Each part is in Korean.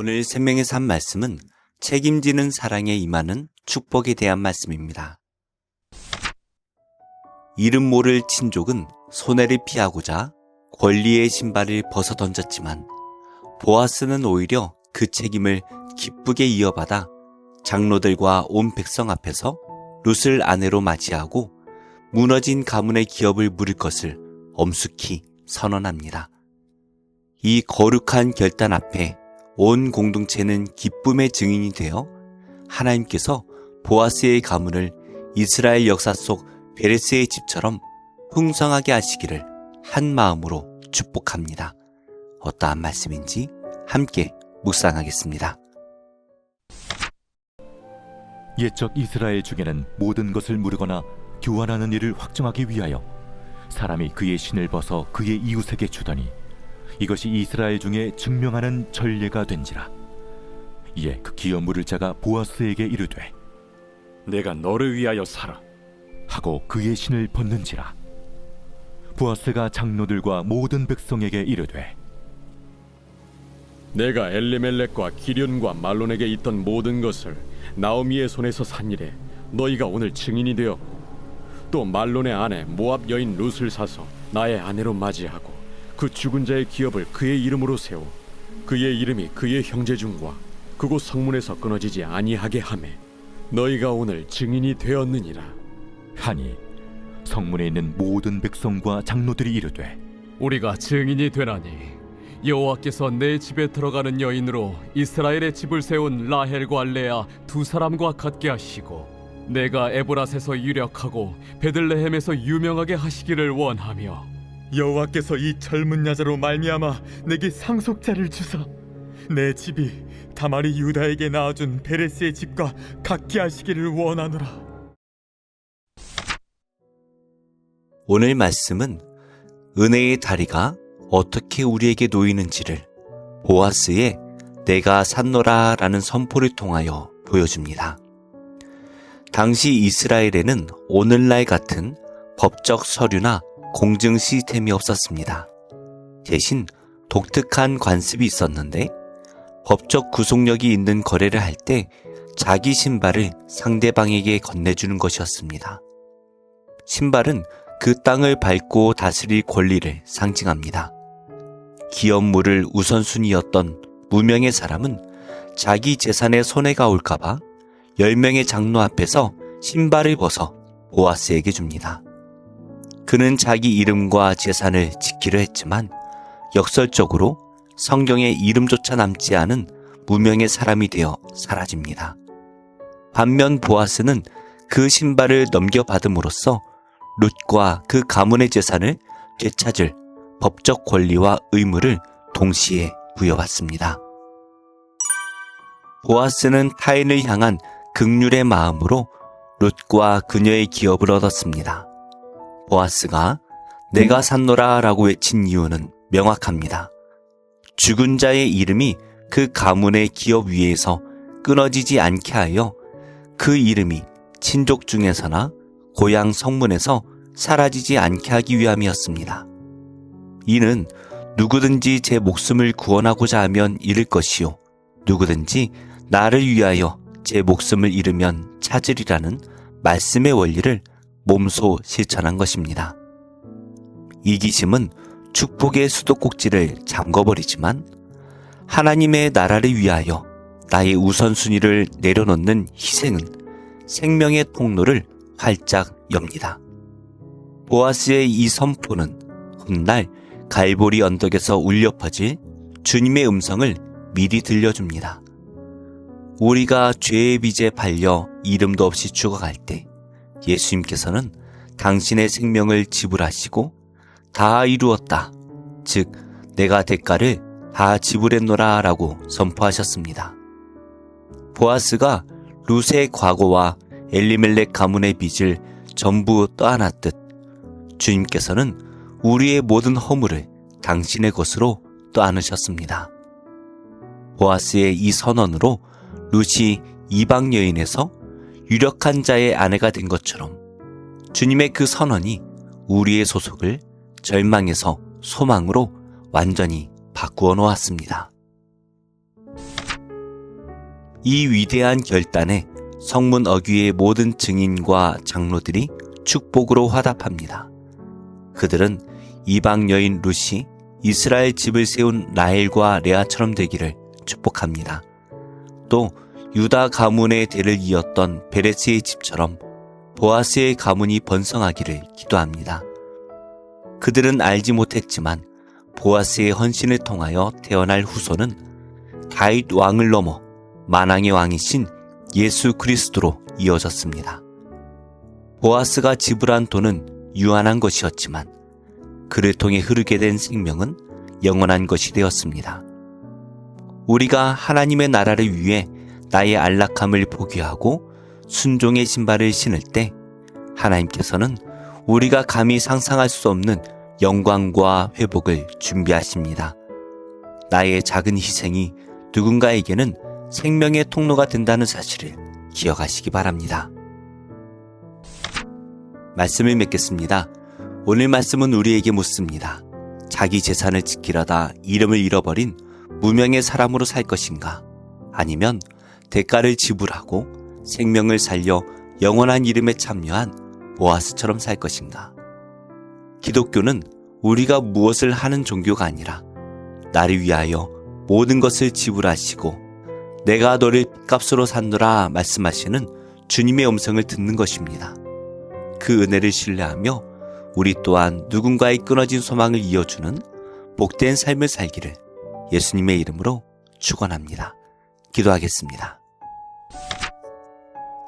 오늘 생명의 삶 말씀은 책임지는 사랑에 임하는 축복에 대한 말씀입니다. 이름 모를 친족은 손해를 피하고자 권리의 신발을 벗어 던졌지만 보아스는 오히려 그 책임을 기쁘게 이어받아 장로들과 온 백성 앞에서 룻을 아내로 맞이하고 무너진 가문의 기업을 물을 것을 엄숙히 선언합니다. 이 거룩한 결단 앞에 온 공동체는 기쁨의 증인이 되어 하나님께서 보아스의 가문을 이스라엘 역사 속 베레스의 집처럼 풍성하게 하시기를 한 마음으로 축복합니다. 어떠한 말씀인지 함께 묵상하겠습니다. 옛적 이스라엘 중에는 모든 것을 무르거나 교환하는 일을 확정하기 위하여 사람이 그의 신을 벗어 그의 이웃에게 주더니 이것이 이스라엘 중에 증명하는 전례가 된지라. 이에 그 기업 물을 자가 보아스에게 이르되 내가 너를 위하여 살아 하고 그의 신을 벗는지라. 보아스가 장로들과 모든 백성에게 이르되 내가 엘리멜렉과 기련과 말론에게 있던 모든 것을 나오미의 손에서 산 일에 너희가 오늘 증인이 되었고, 또 말론의 아내 모압 여인 룻을 사서 나의 아내로 맞이하고 그 죽은 자의 기업을 그의 이름으로 세워 그의 이름이 그의 형제 중과 그곳 성문에서 끊어지지 아니하게 하매 너희가 오늘 증인이 되었느니라 하니 성문에 있는 모든 백성과 장로들이 이르되 우리가 증인이 되나니 여호와께서 내 집에 들어가는 여인으로 이스라엘의 집을 세운 라헬과 레아 두 사람과 같게 하시고 내가 에브랏에서 유력하고 베들레헴에서 유명하게 하시기를 원하며 여호와께서 이 젊은 여자로 말미암아 내게 상속자를 주사 내 집이 다말이 유다에게 낳아준 베레스의 집과 같게 하시기를 원하노라. 오늘 말씀은 은혜의 다리가 어떻게 우리에게 놓이는지를 보아스의 내가 샀노라 라는 선포를 통하여 보여줍니다. 당시 이스라엘에는 오늘날 같은 법적 서류나 공증 시스템이 없었습니다. 대신 독특한 관습이 있었는데 법적 구속력이 있는 거래를 할 때 자기 신발을 상대방에게 건네주는 것이었습니다. 신발은 그 땅을 밟고 다스릴 권리를 상징합니다. 기업물을 우선순위였던 무명의 사람은 자기 재산에 손해가 올까봐 10명의 장로 앞에서 신발을 벗어 보아스에게 줍니다. 그는 자기 이름과 재산을 지키려 했지만 역설적으로 성경에 이름조차 남지 않은 무명의 사람이 되어 사라집니다. 반면 보아스는 그 신발을 넘겨받음으로써 룻과 그 가문의 재산을 되찾을 법적 권리와 의무를 동시에 부여받습니다. 보아스는 타인을 향한 긍휼의 마음으로 룻과 그녀의 기업을 얻었습니다. 보아스가 내가 샀노라 라고 외친 이유는 명확합니다. 죽은 자의 이름이 그 가문의 기업 위에서 끊어지지 않게 하여 그 이름이 친족 중에서나 고향 성문에서 사라지지 않게 하기 위함이었습니다. 이는 누구든지 제 목숨을 구원하고자 하면 잃을 것이요 누구든지 나를 위하여 제 목숨을 잃으면 찾으리라는 말씀의 원리를 몸소 실천한 것입니다. 이기심은 축복의 수도꼭지를 잠궈버리지만 하나님의 나라를 위하여 나의 우선순위를 내려놓는 희생은 생명의 통로를 활짝 엽니다. 보아스의 이 선포는 훗날 갈보리 언덕에서 울려 퍼질 주님의 음성을 미리 들려줍니다. 우리가 죄의 빚에 팔려 이름도 없이 죽어갈 때 예수님께서는 당신의 생명을 지불하시고 다 이루었다, 즉 내가 대가를 다 지불했노라 라고 선포하셨습니다. 보아스가 룻의 과거와 엘리멜렉 가문의 빚을 전부 떠안았듯 주님께서는 우리의 모든 허물을 당신의 것으로 떠안으셨습니다. 보아스의 이 선언으로 룻이 이방 여인에서 유력한 자의 아내가 된 것처럼 주님의 그 선언이 우리의 소속을 절망에서 소망으로 완전히 바꾸어 놓았습니다. 이 위대한 결단에 성문 어귀의 모든 증인과 장로들이 축복으로 화답합니다. 그들은 이방 여인 룻이 이스라엘 집을 세운 라헬과 레아처럼 되기를 축복합니다. 또 유다 가문의 대를 이었던 베레스의 집처럼 보아스의 가문이 번성하기를 기도합니다. 그들은 알지 못했지만 보아스의 헌신을 통하여 태어날 후손은 다윗 왕을 넘어 만왕의 왕이신 예수 그리스도로 이어졌습니다. 보아스가 지불한 돈은 유한한 것이었지만 그를 통해 흐르게 된 생명은 영원한 것이 되었습니다. 우리가 하나님의 나라를 위해 나의 안락함을 포기하고 순종의 신발을 신을 때 하나님께서는 우리가 감히 상상할 수 없는 영광과 회복을 준비하십니다. 나의 작은 희생이 누군가에게는 생명의 통로가 된다는 사실을 기억하시기 바랍니다. 말씀을 맺겠습니다. 오늘 말씀은 우리에게 묻습니다. 자기 재산을 지키려다 이름을 잃어버린 무명의 사람으로 살 것인가? 아니면 대가를 지불하고 생명을 살려 영원한 이름에 참여한 보아스처럼 살 것인가? 기독교는 우리가 무엇을 하는 종교가 아니라 나를 위하여 모든 것을 지불하시고 내가 너를 값으로 산노라 말씀하시는 주님의 음성을 듣는 것입니다. 그 은혜를 신뢰하며 우리 또한 누군가의 끊어진 소망을 이어주는 복된 삶을 살기를 예수님의 이름으로 축원합니다. 기도하겠습니다.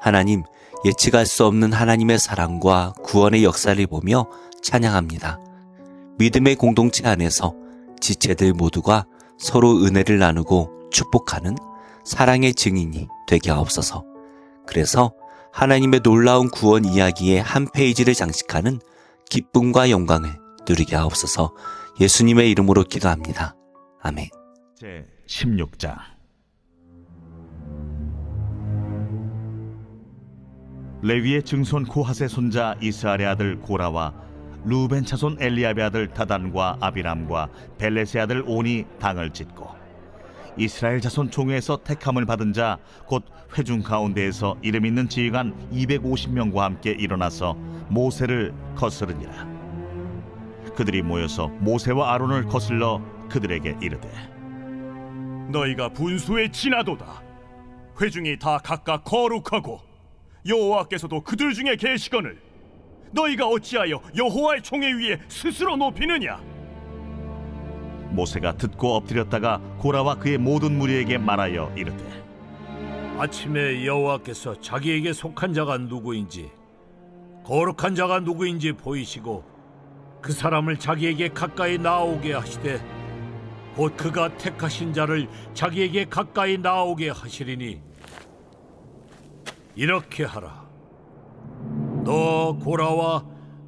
하나님, 예측할 수 없는 하나님의 사랑과 구원의 역사를 보며 찬양합니다. 믿음의 공동체 안에서 지체들 모두가 서로 은혜를 나누고 축복하는 사랑의 증인이 되게 하옵소서. 그래서 하나님의 놀라운 구원 이야기의 한 페이지를 장식하는 기쁨과 영광을 누리게 하옵소서. 예수님의 이름으로 기도합니다. 아멘. 제 16장. 레위의 증손 고핫의 손자 이스라엘의 아들 고라와 루벤 차손 엘리압의 아들 다단과 아비람과 벨렛의 아들 온이 당을 짓고 이스라엘 자손 총회에서 택함을 받은 자 곧 회중 가운데에서 이름 있는 지휘관 250명과 함께 일어나서 모세를 거스르니라. 그들이 모여서 모세와 아론을 거슬러 그들에게 이르되 너희가 분수에 지나도다. 회중이 다 각각 거룩하고 여호와께서도 그들 중에 계시거늘 너희가 어찌하여 여호와의 총회 위에 스스로 높이느냐? 모세가 듣고 엎드렸다가 고라와 그의 모든 무리에게 말하여 이르되 아침에 여호와께서 자기에게 속한 자가 누구인지 거룩한 자가 누구인지 보이시고 그 사람을 자기에게 가까이 나오게 하시되 곧 그가 택하신 자를 자기에게 가까이 나오게 하시리니 이렇게 하라. 너 고라와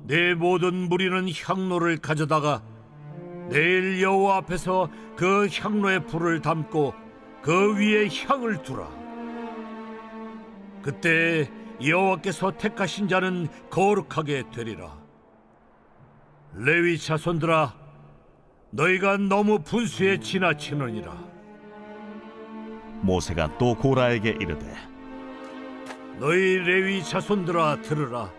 내 모든 무리는 향로를 가져다가 내일 여호와 앞에서 그 향로에 불을 담고 그 위에 향을 두라. 그때 여호와께서 택하신 자는 거룩하게 되리라. 레위 자손들아, 너희가 너무 분수에 지나치느니라. 모세가 또 고라에게 이르되 너희 레위 자손들아 들으라.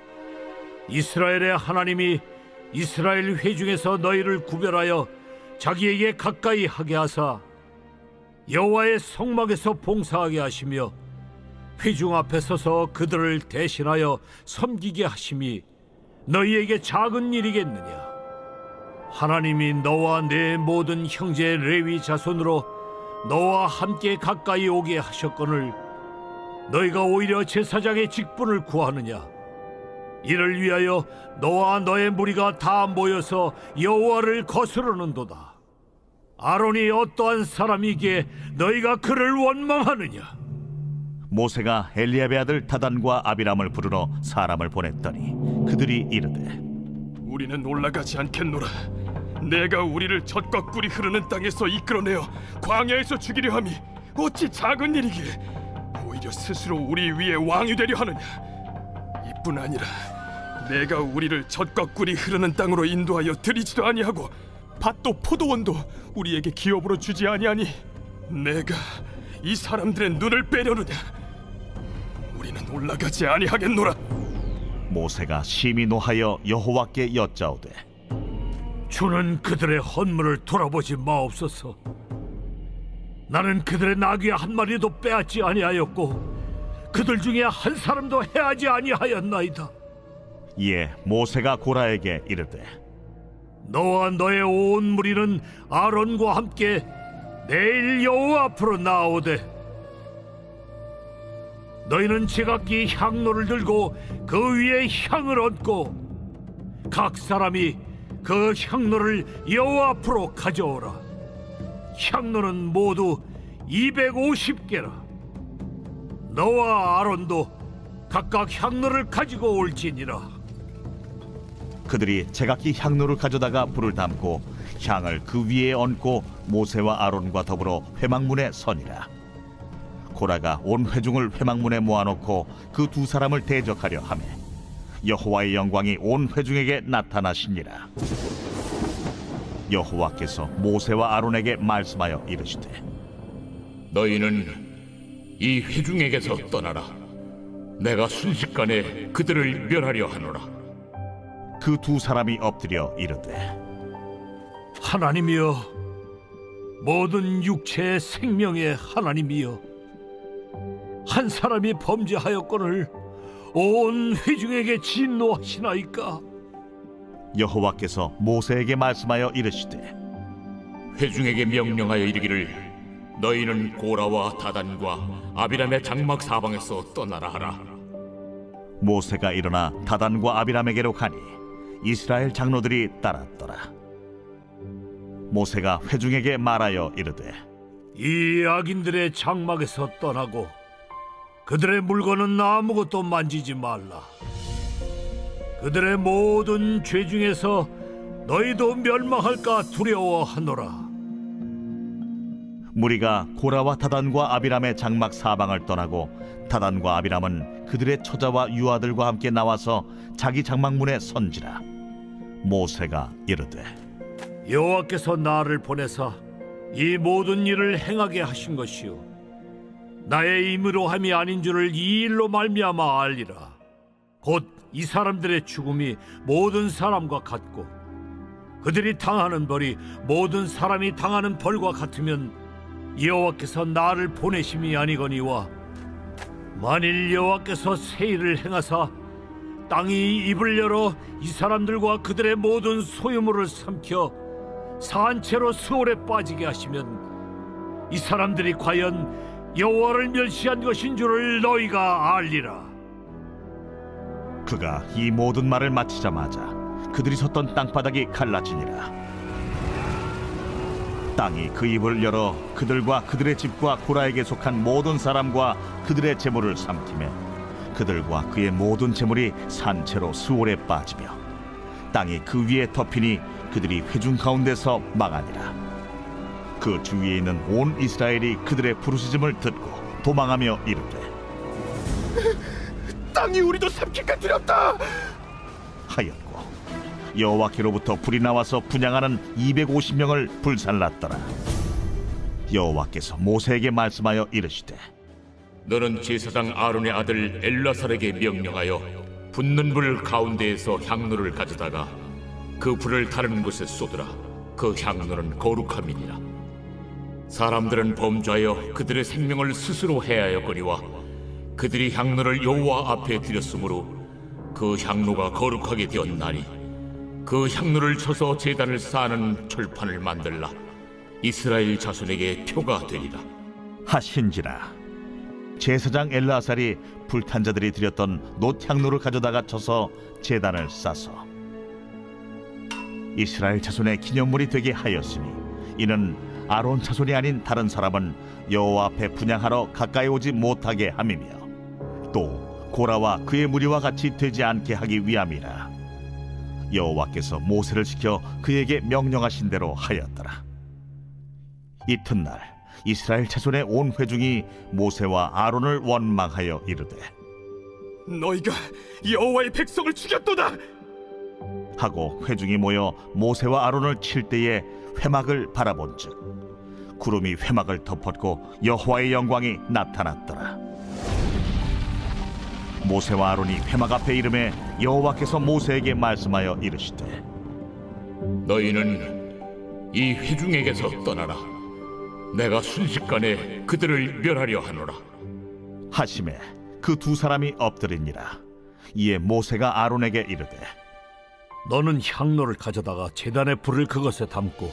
이스라엘의 하나님이 이스라엘 회중에서 너희를 구별하여 자기에게 가까이 하게 하사 여호와의 성막에서 봉사하게 하시며 회중 앞에 서서 그들을 대신하여 섬기게 하심이 너희에게 작은 일이겠느냐? 하나님이 너와 내 모든 형제 레위 자손으로 너와 함께 가까이 오게 하셨거늘 너희가 오히려 제사장의 직분을 구하느냐? 이를 위하여 너와 너의 무리가 다 모여서 여호와를 거스르는도다. 아론이 어떠한 사람이기에 너희가 그를 원망하느냐? 모세가 엘리압의 아들 다단과 아비람을 부르러 사람을 보냈더니 그들이 이르되 우리는 올라가지 않겠노라. 내가 우리를 젖과 꿀이 흐르는 땅에서 이끌어내어 광야에서 죽이려 함이 어찌 작은 일이기에 오히려 스스로 우리 위에 왕이 되려 하느냐? 이뿐 아니라 내가 우리를 젖과 꿀이 흐르는 땅으로 인도하여 들이지도 아니하고 밭도 포도원도 우리에게 기업으로 주지 아니하니 내가 이 사람들의 눈을 빼려느냐? 우리는 올라가지 아니하겠노라. 모세가 심히 노하여 여호와께 여짜오되 주는 그들의 헌물을 돌아보지 마옵소서. 나는 그들의 나귀 한 마리도 빼앗지 아니하였고 그들 중에 한 사람도 해하지 아니하였나이다. 이에 모세가 고라에게 이르되 너와 너의 온 무리는 아론과 함께 내일 여호와 앞으로 나오되 너희는 제각기 향로를 들고 그 위에 향을 얹고 각 사람이 그 향로를 여호와 앞으로 가져오라. 향로는 모두 250개라. 너와 아론도 각각 향로를 가지고 올지니라. 그들이 제각기 향로를 가져다가 불을 담고 향을 그 위에 얹고 모세와 아론과 더불어 회막문에 서니라. 고라가 온 회중을 회막문에 모아놓고 그 두 사람을 대적하려 하매 여호와의 영광이 온 회중에게 나타나시니라. 여호와께서 모세와 아론에게 말씀하여 이르시되 너희는 이 회중에게서 떠나라. 내가 순식간에 그들을 멸하려 하노라. 그 두 사람이 엎드려 이르되 하나님이여, 모든 육체의 생명의 하나님이여, 한 사람이 범죄하였거늘 온 회중에게 진노하시나이까? 여호와께서 모세에게 말씀하여 이르시되 회중에게 명령하여 이르기를 너희는 고라와 다단과 아비람의 장막 사방에서 떠나라 하라. 모세가 일어나 다단과 아비람에게로 가니 이스라엘 장로들이 따랐더라. 모세가 회중에게 말하여 이르되 이 악인들의 장막에서 떠나고 그들의 물건은 아무것도 만지지 말라. 그들의 모든 죄 중에서 너희도 멸망할까 두려워하노라. 무리가 고라와 다단과 아비람의 장막 사방을 떠나고 다단과 아비람은 그들의 처자와 유아들과 함께 나와서 자기 장막문에 선지라. 모세가 이르되 여호와께서 나를 보내사 이 모든 일을 행하게 하신 것이요 나의 임의로 함이 아닌 줄을 이 일로 말미암아 알리라. 곧 이 사람들의 죽음이 모든 사람과 같고 그들이 당하는 벌이 모든 사람이 당하는 벌과 같으면 여호와께서 나를 보내심이 아니거니와 만일 여호와께서 새 일을 행하사 땅이 입을 열어 이 사람들과 그들의 모든 소유물을 삼켜 산채로 수월에 빠지게 하시면 이 사람들이 과연 여호와를 멸시한 것인 줄을 너희가 알리라. 그가 이 모든 말을 마치자마자 그들이 섰던 땅바닥이 갈라지니라. 땅이 그 입을 열어 그들과 그들의 집과 고라에게 속한 모든 사람과 그들의 재물을 삼키매 그들과 그의 모든 재물이 산채로 수월에 빠지며 땅이 그 위에 덮이니 그들이 회중 가운데서 망하니라. 그 주위에 있는 온 이스라엘이 그들의 부르짖음을 듣고 도망하며 이르되 땅이 우리도 삼킬까 두렵다 하였고 여호와께로부터 불이 나와서 분향하는 250명을 불살랐더라. 여호와께서 모세에게 말씀하여 이르시되 너는 제사장 아론의 아들 엘라살에게 명령하여 붙는 불 가운데에서 향로를 가져다가 그 불을 다른 곳에 쏟으라. 그 향로는 거룩함이니라. 사람들은 범죄하여 그들의 생명을 스스로 해하였거니와 그들이 향로를 여호와 앞에 드렸으므로 그 향로가 거룩하게 되었나니 그 향로를 쳐서 제단을 쌓는 철판을 만들라. 이스라엘 자손에게 표가 되리라 하신지라. 제사장 엘르아살이 불탄 자들이 드렸던 놋향로를 가져다가 쳐서 제단을 싸서 이스라엘 자손의 기념물이 되게 하였으니 이는 아론 자손이 아닌 다른 사람은 여호와 앞에 분향하러 가까이 오지 못하게 함이며 또 고라와 그의 무리와 같이 되지 않게 하기 위함이라. 여호와께서 모세를 시켜 그에게 명령하신 대로 하였더라. 이튿날 이스라엘 자손의 온 회중이 모세와 아론을 원망하여 이르되 너희가 여호와의 백성을 죽였도다 하고 회중이 모여 모세와 아론을 칠 때에 회막을 바라본즉 구름이 회막을 덮었고 여호와의 영광이 나타났더라. 모세와 아론이 회막 앞에 이르매 여호와께서 모세에게 말씀하여 이르시되 너희는 이 회중에게서 떠나라. 내가 순식간에 그들을 멸하려 하노라. 하심에 그 두 사람이 엎드리니라. 이에 모세가 아론에게 이르되 너는 향로를 가져다가 제단의 불을 그것에 담고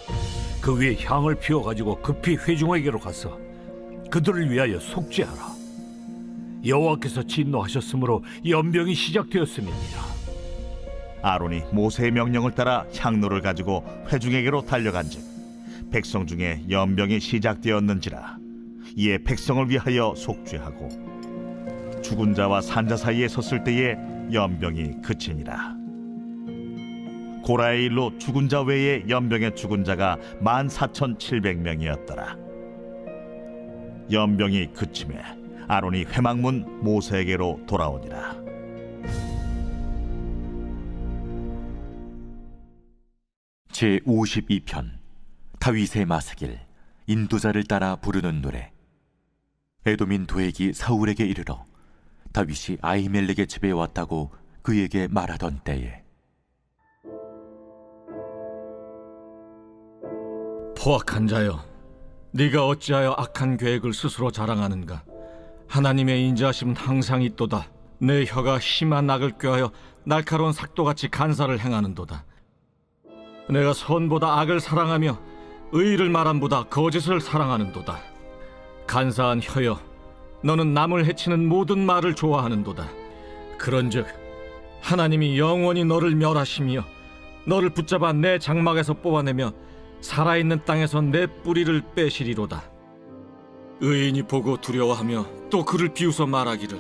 그 위에 향을 피워가지고 급히 회중에게로 가서 그들을 위하여 속죄하라. 여호와께서 진노하셨으므로 연병이 시작되었음이니라. 아론이 모세의 명령을 따라 향로를 가지고 회중에게로 달려간즉 백성 중에 연병이 시작되었는지라. 이에 백성을 위하여 속죄하고 죽은 자와 산자 사이에 섰을 때에 연병이 그치니라. 고라의 일로 죽은 자 외에 연병에 죽은 자가 14,700명이었더라. 연병이 그침에 아론이 회막문 모세에게로 돌아오니라. 제52편 다윗의 마스길 인도자를 따라 부르는 노래. 에돔인 도액이 사울에게 이르러 다윗이 아히멜렉의 집에 왔다고 그에게 말하던 때에 포악한 자여, 네가 어찌하여 악한 계획을 스스로 자랑하는가? 하나님의 인자하심은 항상 있도다. 내 혀가 심한 악을 꾀하여 날카로운 삭도같이 간사를 행하는도다. 내가 선보다 악을 사랑하며 의를 말함보다 거짓을 사랑하는도다. 간사한 혀여, 너는 남을 해치는 모든 말을 좋아하는도다. 그런즉 하나님이 영원히 너를 멸하시며 너를 붙잡아 내 장막에서 뽑아내며 살아있는 땅에서 내 뿌리를 빼시리로다. 의인이 보고 두려워하며 또 그를 비웃어 말하기를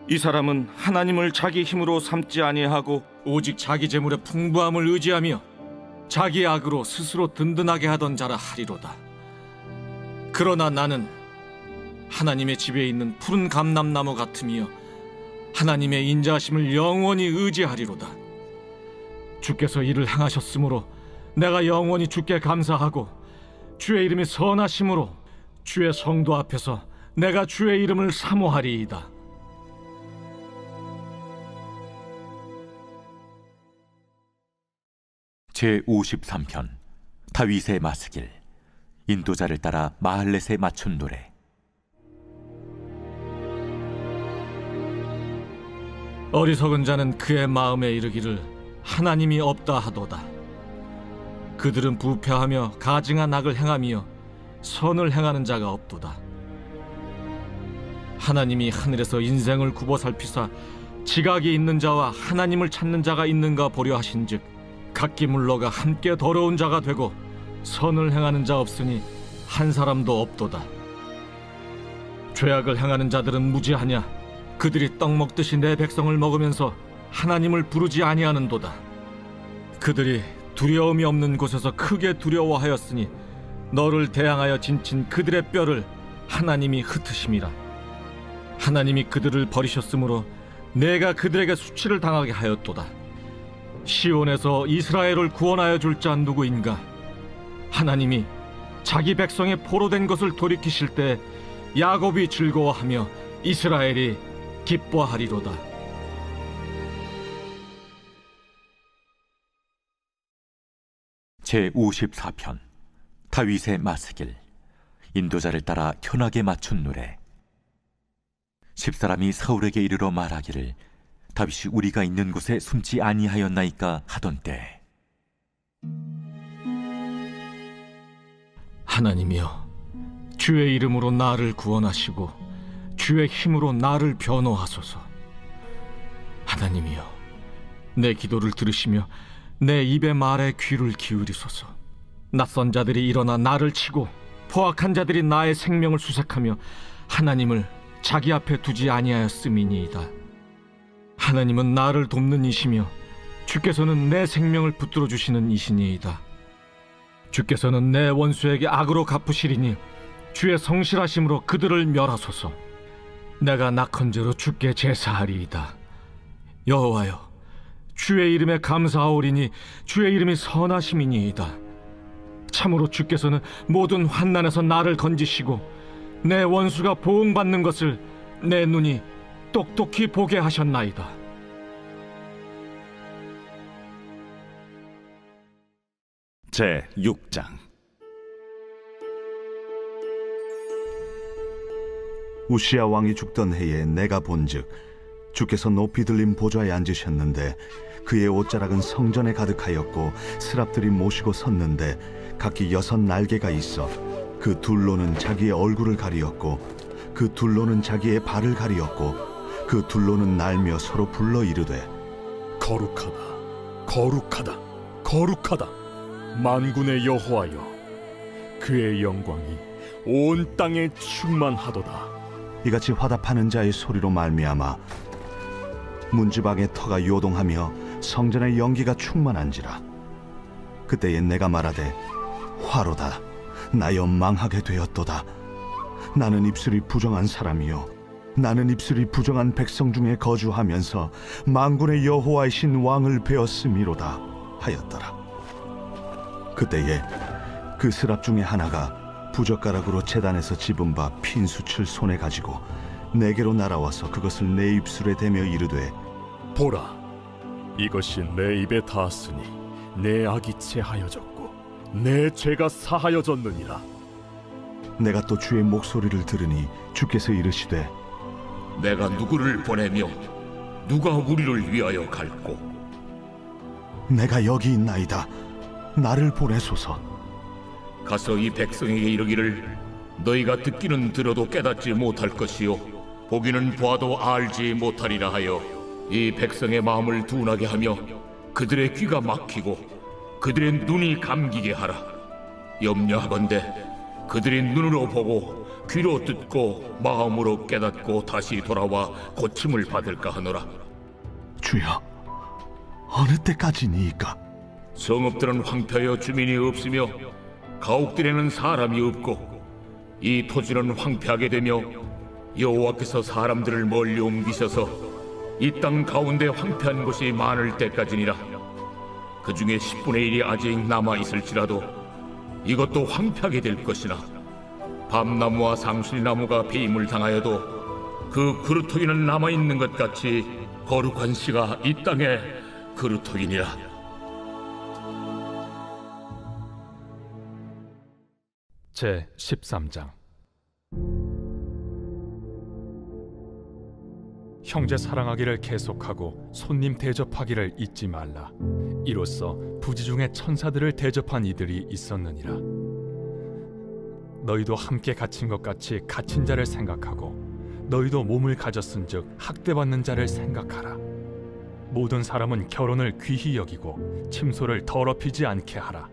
이 사람은 하나님을 자기 힘으로 삼지 아니하고 오직 자기 재물의 풍부함을 의지하며 자기 악으로 스스로 든든하게 하던 자라 하리로다. 그러나 나는 하나님의 집에 있는 푸른 감람나무 같으며 하나님의 인자하심을 영원히 의지하리로다. 주께서 이를 행하셨으므로 내가 영원히 주께 감사하고 주의 이름이 선하심으로 주의 성도 앞에서 내가 주의 이름을 사모하리이다. 제53편 다윗의 마스길 인도자를 따라 마할렛에 맞춘 노래. 어리석은 자는 그의 마음에 이르기를 하나님이 없다 하도다. 그들은 부패하며 가증한 악을 행하며 선을 행하는 자가 없도다. 하나님이 하늘에서 인생을 굽어 살피사 지각이 있는 자와 하나님을 찾는 자가 있는가 보려 하신즉 각기 물러가 함께 더러운 자가 되고 선을 행하는 자 없으니 한 사람도 없도다. 죄악을 행하는 자들은 무지하냐? 그들이 떡 먹듯이 내 백성을 먹으면서 하나님을 부르지 아니하는도다. 그들이 두려움이 없는 곳에서 크게 두려워하였으니 너를 대항하여 진친 그들의 뼈를 하나님이 흩으심이라. 하나님이 그들을 버리셨으므로 내가 그들에게 수치를 당하게 하였도다. 시온에서 이스라엘을 구원하여 줄 자 누구인가? 하나님이 자기 백성의 포로된 것을 돌이키실 때 야곱이 즐거워하며 이스라엘이 기뻐하리로다. 제54편 다윗의 마스길 인도자를 따라 현악에 맞춘 노래. 집사람이 사울에게 이르러 말하기를 다윗이 우리가 있는 곳에 숨지 아니하였나이까 하던 때 하나님이여, 주의 이름으로 나를 구원하시고 주의 힘으로 나를 변호하소서. 하나님이여, 내 기도를 들으시며 내 입의 말에 귀를 기울이소서. 낯선 자들이 일어나 나를 치고 포악한 자들이 나의 생명을 수색하며 하나님을 자기 앞에 두지 아니하였음이니이다. 하나님은 나를 돕는 이시며 주께서는 내 생명을 붙들어 주시는 이시니이다. 주께서는 내 원수에게 악으로 갚으시리니 주의 성실하심으로 그들을 멸하소서. 내가 낙헌제로 주께 제사하리이다. 여호와여, 주의 이름에 감사하오리니 주의 이름이 선하심이니이다. 참으로 주께서는 모든 환난에서 나를 건지시고 내 원수가 보응받는 것을 내 눈이 똑똑히 보게 하셨나이다. 제 6장. 우시야 왕이 죽던 해에 내가 본즉 주께서 높이 들린 보좌에 앉으셨는데 그의 옷자락은 성전에 가득하였고 스랍들이 모시고 섰는데 각기 6 날개가 있어 그 둘로는 자기의 얼굴을 가리었고 그 둘로는 자기의 발을 가리었고 그 둘로는 날며 서로 불러 이르되 거룩하다, 거룩하다, 거룩하다, 만군의 여호와여, 그의 영광이 온 땅에 충만하도다. 이같이 화답하는 자의 소리로 말미암아 문지방의 터가 요동하며 성전의 연기가 충만한지라. 그때에 내가 말하되 화로다, 나여 망하게 되었도다. 나는 입술이 부정한 사람이요 나는 입술이 부정한 백성 중에 거주하면서 만군의 여호와이신 왕을 배웠음이로다 하였더라. 그때에 그 스랍 중에 하나가 부젓가락으로 제단에서 집은 바 핀수칠 손에 가지고 내게로 날아와서 그것을 내 입술에 대며 이르되 보라, 이것이 내 입에 닿았으니 내 악이 체하여졌고 내 죄가 사하여졌느니라. 내가 또 주의 목소리를 들으니 주께서 이르시되 내가 누구를 보내며 누가 우리를 위하여 갈꼬? 내가 여기 있나이다. 나를 보내소서. 가서 이 백성에게 이르기를 너희가 듣기는 들어도 깨닫지 못할 것이요 보기는 보아도 알지 못하리라 하여 이 백성의 마음을 둔하게 하며 그들의 귀가 막히고 그들의 눈이 감기게 하라. 염려하건대 그들이 눈으로 보고 귀로 듣고 마음으로 깨닫고 다시 돌아와 고침을 받을까 하노라. 주여, 어느 때까지니이까? 성읍들은 황폐하여 주민이 없으며 가옥들에는 사람이 없고 이 토지는 황폐하게 되며 여호와께서 사람들을 멀리 옮기셔서 이 땅 가운데 황폐한 곳이 많을 때까지니라. 그 중에 10분의 1이 아직 남아 있을지라도 이것도 황폐하게 될 것이나 밤나무와 상수리나무가 배임을 당하여도 그 그루터기는 남아 있는 것 같이 거룩한 씨가 이 땅에 그루터기니라. 제 13장. 형제 사랑하기를 계속하고 손님 대접하기를 잊지 말라. 이로써 부지 중에 천사들을 대접한 이들이 있었느니라. 너희도 함께 갇힌 것 같이 갇힌 자를 생각하고 너희도 몸을 가졌은즉 학대받는 자를 생각하라. 모든 사람은 결혼을 귀히 여기고 침소를 더럽히지 않게 하라.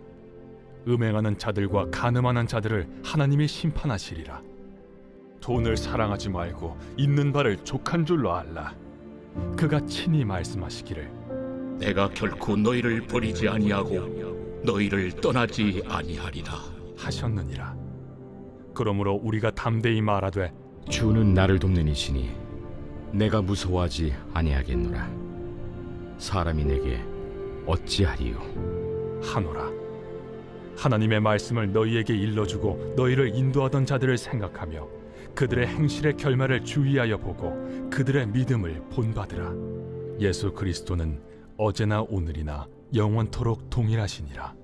음행하는 자들과 간음하는 자들을 하나님이 심판하시리라. 돈을 사랑하지 말고 있는 바를 족한 줄로 알라. 그가 친히 말씀하시기를 내가 결코 너희를 버리지 아니하고 너희를 떠나지 아니하리라 하셨느니라. 그러므로 우리가 담대히 말하되 주는 나를 돕는 이시니 내가 무서워하지 아니하겠노라. 사람이 내게 어찌하리요 하노라. 하나님의 말씀을 너희에게 일러주고 너희를 인도하던 자들을 생각하며 그들의 행실의 결말을 주의하여 보고 그들의 믿음을 본받으라. 예수 그리스도는 어제나 오늘이나 영원토록 동일하시니라.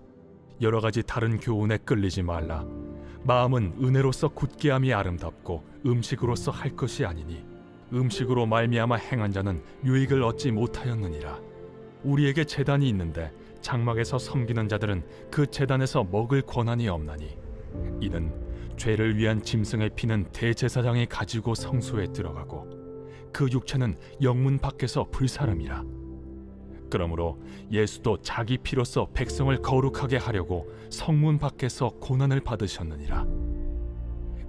여러 가지 다른 교훈에 끌리지 말라. 마음은 은혜로서 굳게 함이 아름답고 음식으로서 할 것이 아니니 음식으로 말미암아 행한 자는 유익을 얻지 못하였느니라. 우리에게 제단이 있는데 장막에서 섬기는 자들은 그 제단에서 먹을 권한이 없나니 이는 죄를 위한 짐승의 피는 대제사장이 가지고 성소에 들어가고 그 육체는 영문 밖에서 불사름이라. 그러므로 예수도 자기 피로써 백성을 거룩하게 하려고 성문 밖에서 고난을 받으셨느니라.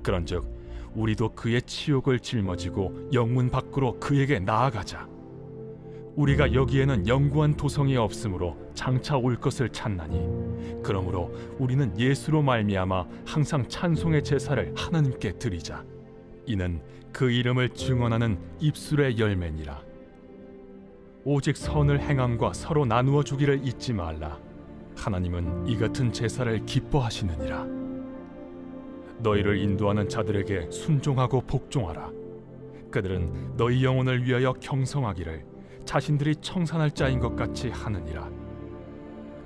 그런즉 우리도 그의 치욕을 짊어지고 영문 밖으로 그에게 나아가자. 우리가 여기에는 영구한 도성이 없으므로 장차 올 것을 찾나니 그러므로 우리는 예수로 말미암아 항상 찬송의 제사를 하나님께 드리자. 이는 그 이름을 증언하는 입술의 열매니라. 오직 선을 행함과 서로 나누어 주기를 잊지 말라. 하나님은 이 같은 제사를 기뻐하시느니라. 너희를 인도하는 자들에게 순종하고 복종하라. 그들은 너희 영혼을 위하여 경성하기를 자신들이 청산할 자인 것 같이 하느니라.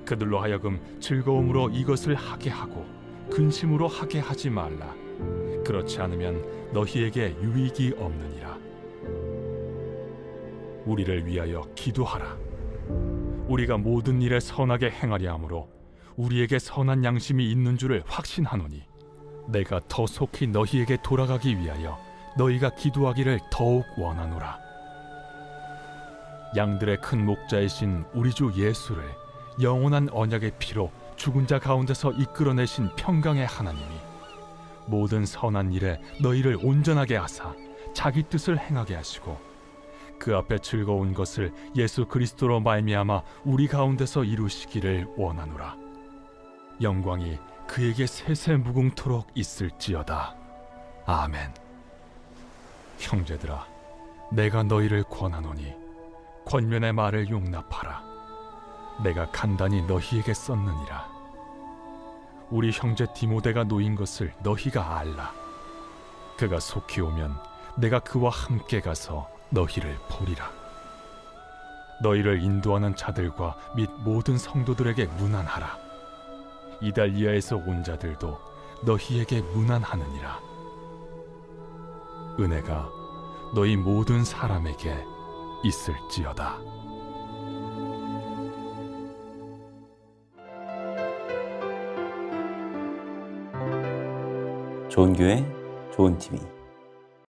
그들로 하여금 즐거움으로 이것을 하게 하고 근심으로 하게 하지 말라. 그렇지 않으면 너희에게 유익이 없느니라. 우리를 위하여 기도하라. 우리가 모든 일에 선하게 행하려 함으로 우리에게 선한 양심이 있는 줄을 확신하노니 내가 더 속히 너희에게 돌아가기 위하여 너희가 기도하기를 더욱 원하노라. 양들의 큰 목자이신 우리 주 예수를 영원한 언약의 피로 죽은 자 가운데서 이끌어내신 평강의 하나님이 모든 선한 일에 너희를 온전하게 하사 자기 뜻을 행하게 하시고 그 앞에 즐거운 것을 예수 그리스도로 말미암아 우리 가운데서 이루시기를 원하노라. 영광이 그에게 세세 무궁토록 있을지어다. 아멘. 형제들아, 내가 너희를 권하노니 권면의 말을 용납하라. 내가 간단히 너희에게 썼느니라. 우리 형제 디모데가 놓인 것을 너희가 알라. 그가 속히 오면 내가 그와 함께 가서 너희를 보리라. 너희를 인도하는 자들과 및 모든 성도들에게 문안하라. 이달리아에서 온 자들도 너희에게 문안하느니라. 은혜가 너희 모든 사람에게 있을지어다. 좋은 교회, 좋은 TV